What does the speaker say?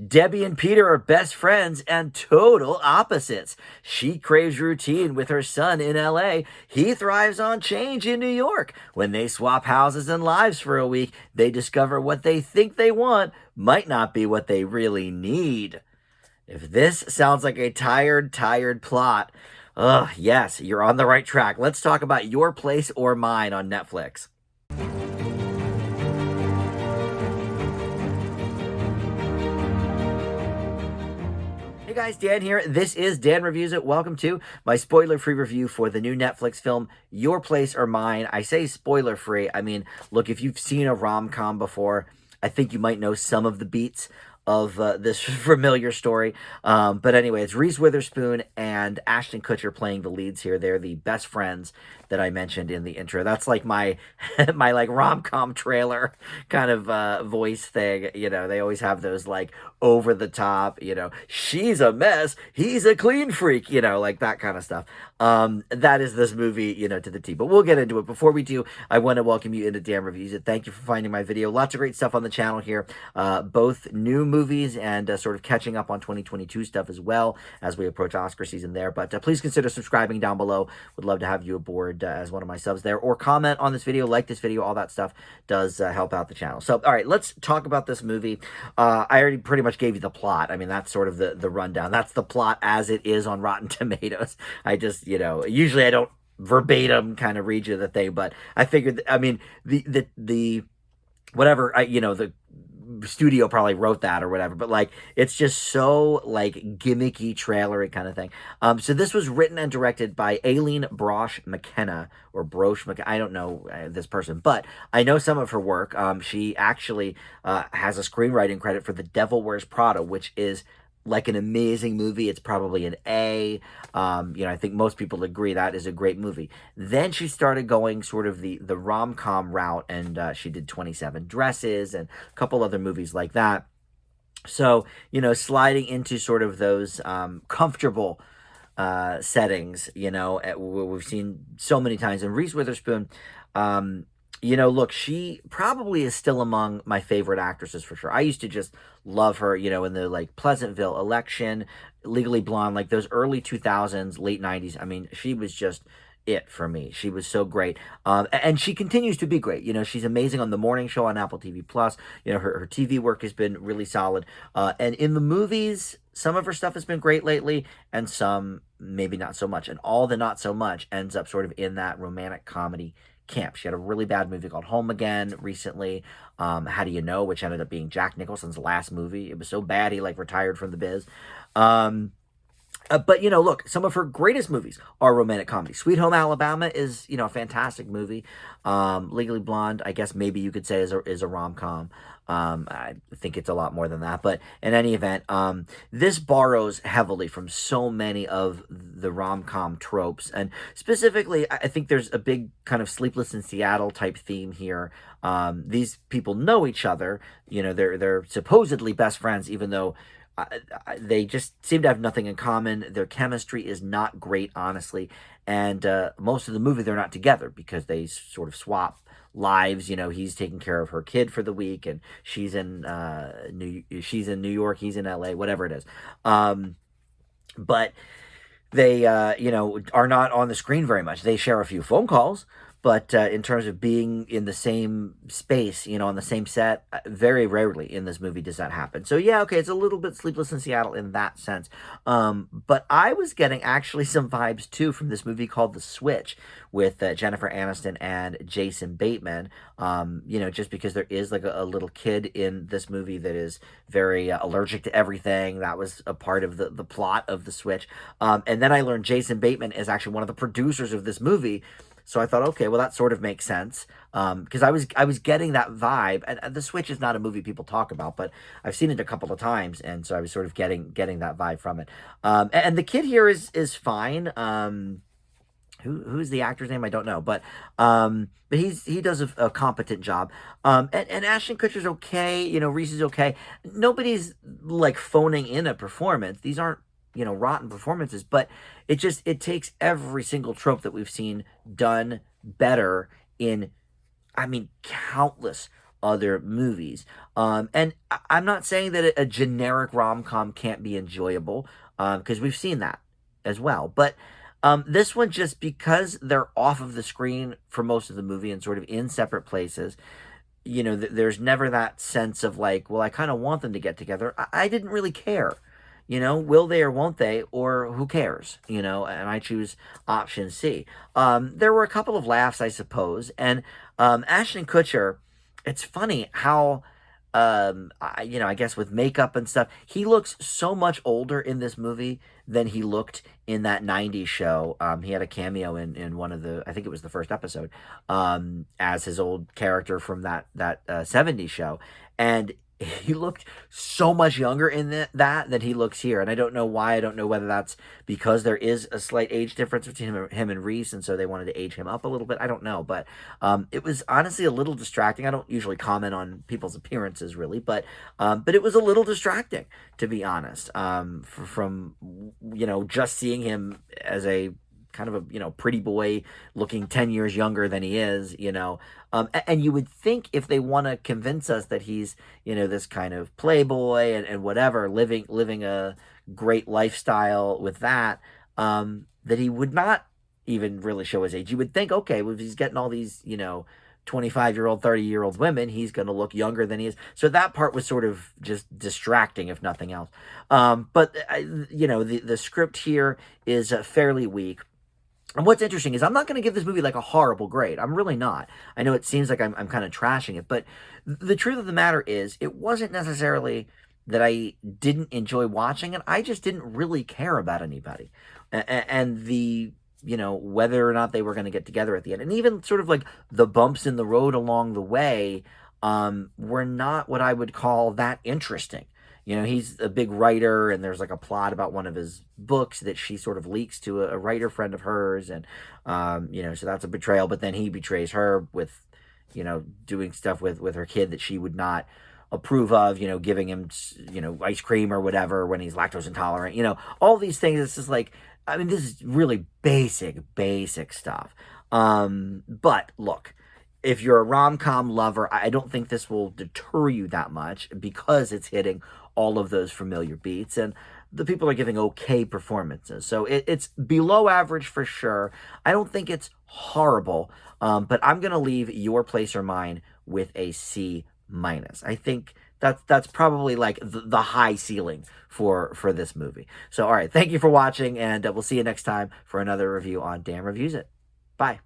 Debbie and Peter are best friends and total opposites. She craves routine with her son in LA. He thrives on change in New York. When they swap houses and lives for a week, they discover what they think they want might not be what they really need. If this sounds like a tired plot, yes, you're on the right track. Let's talk about Your Place or Mine on Netflix. Hey guys, Dan here. This is Dan Reviews It. Welcome to my spoiler-free review for the new Netflix film, Your Place or Mine. I say spoiler-free. I mean, look, if you've seen a rom-com before, I think you might know some of the beats of this familiar story. But anyway, it's Reese Witherspoon and Ashton Kutcher playing the leads here. They're the best friends that I mentioned in the intro. That's like my my like rom-com trailer kind of voice thing. You know, they always have those like over the top, you know, she's a mess, he's a clean freak, you know, like that kind of stuff. That is this movie, you know, to the T. But we'll get into it. Before we do, I want to welcome you into Dan Reviews It. Thank you for finding my video. Lots of great stuff on the channel here. Both new movies and sort of catching up on 2022 stuff as well as we approach Oscar season there. But please consider subscribing down below. Would love to have you aboard as one of my subs there. Or comment on this video, like this video, all that stuff does help out the channel. So, all right, let's talk about this movie. I already pretty much gave you the plot. I mean, that's sort of the rundown. That's the plot as it is on Rotten Tomatoes. I just, you know, usually I don't verbatim kind of read you the thing, but I figured, I mean, the whatever, you know, the studio probably wrote that or whatever, but like it's just so like gimmicky trailery kind of thing. So this was written and directed by Aileen Brosh McKenna or Brosh McKenna. I don't know this person, but I know some of her work. She actually has a screenwriting credit for The Devil Wears Prada, which is like an amazing movie. It's probably an A. You know, I think most people agree that is a great movie. Then she started going sort of the rom-com route, and she did 27 Dresses and a couple other movies like that. So, you know, sliding into sort of those comfortable settings, you know, we've seen so many times. And Reese Witherspoon, you know, look, she probably is still among my favorite actresses for sure. I used to just love her, you know, in the like Pleasantville, Election, Legally Blonde, like those early 2000s, late 90s. I mean, she was just it for me. She was so great. And she continues to be great. You know, she's amazing on The Morning Show on Apple TV Plus. You know, her TV work has been really solid. And in the movies, some of her stuff has been great lately, and some maybe not so much. And all the not so much ends up sort of in that romantic comedy camp. She had a really bad movie called Home Again recently. How Do You Know, which ended up being Jack Nicholson's last movie. It was so bad he like retired from the biz. But, you know, look, some of her greatest movies are romantic comedy. Sweet Home Alabama is, you know, a fantastic movie. Legally Blonde, I guess maybe you could say is a rom-com. I think it's a lot more than that. But in any event, this borrows heavily from so many of the rom-com tropes. And specifically, I think there's a big kind of Sleepless in Seattle type theme here. These people know each other. You know, they're supposedly best friends, even though they just seem to have nothing in common. Their chemistry is not great, honestly. And most of the movie, they're not together because they sort of swap lives. You know, he's taking care of her kid for the week, and she's in New York, he's in LA, whatever it is. But they, you know, are not on the screen very much. They share a few phone calls, but in terms of being in the same space, you know, on the same set, very rarely in this movie does that happen. So yeah, okay, it's a little bit Sleepless in Seattle in that sense. But I was getting actually some vibes too from this movie called The Switch with Jennifer Aniston and Jason Bateman. You know, just because there is like a little kid in this movie that is very allergic to everything. That was a part of the plot of The Switch. And then I learned Jason Bateman is actually one of the producers of this movie. So I thought, okay, well, that sort of makes sense, because I was getting that vibe. And The Switch is not a movie people talk about, but I've seen it a couple of times, and so I was sort of getting that vibe from it. And the kid here is fine. Who's the actor's name? I don't know, but he does a competent job. And Ashton Kutcher's okay. You know, Reese is okay. Nobody's like phoning in a performance. These aren't, you know, rotten performances, but it takes every single trope that we've seen done better in, I mean, countless other movies. And I'm not saying that a generic rom-com can't be enjoyable, because we've seen that as well. But this one, just because they're off of the screen for most of the movie and sort of in separate places, there's never that sense of like, well, I kind of want them to get together. I didn't really care. Will they or won't they, or who cares? And I choose option C. There were a couple of laughs, I suppose. And Ashton Kutcher, it's funny how, I guess with makeup and stuff, he looks so much older in this movie than he looked in that 90s show. He had a cameo in one of the, I think it was the first episode, as his old character from that 70s show. And he looked so much younger in that than he looks here. And I don't know why. I don't know whether that's because there is a slight age difference between him and Reese, and so they wanted to age him up a little bit. I don't know. But it was honestly a little distracting. I don't usually comment on people's appearances, really. But it was a little distracting, to be honest, from just seeing him as a kind of a pretty boy looking 10 years younger than he is. And you would think, if they want to convince us that he's this kind of playboy and whatever, living a great lifestyle with that, that he would not even really show his age. You would think, okay, well, if he's getting all these 25-year-old 30-year-old women, he's going to look younger than he is. So that part was sort of just distracting, if nothing else. But the script here is fairly weak. And what's interesting is I'm not going to give this movie like a horrible grade. I'm really not. I know it seems like I'm kind of trashing it, but the truth of the matter is, it wasn't necessarily that I didn't enjoy watching it. I just didn't really care about anybody. And the, whether or not they were going to get together at the end. And even sort of like the bumps in the road along the way were not what I would call that interesting. He's a big writer, and there's like a plot about one of his books that she sort of leaks to a writer friend of hers. And, so that's a betrayal, but then he betrays her with, doing stuff with her kid that she would not approve of, giving him, ice cream or whatever when he's lactose intolerant, all these things. It's just like, I mean, this is really basic stuff. But look, if you're a rom-com lover, I don't think this will deter you that much, because it's hitting all of those familiar beats, and the people are giving okay performances. So it's below average for sure. I don't think it's horrible, but I'm going to leave Your Place or Mine with a C-. I think that's probably like the high ceiling for this movie. So, all right, thank you for watching, and we'll see you next time for another review on Dan Reviews It. Bye.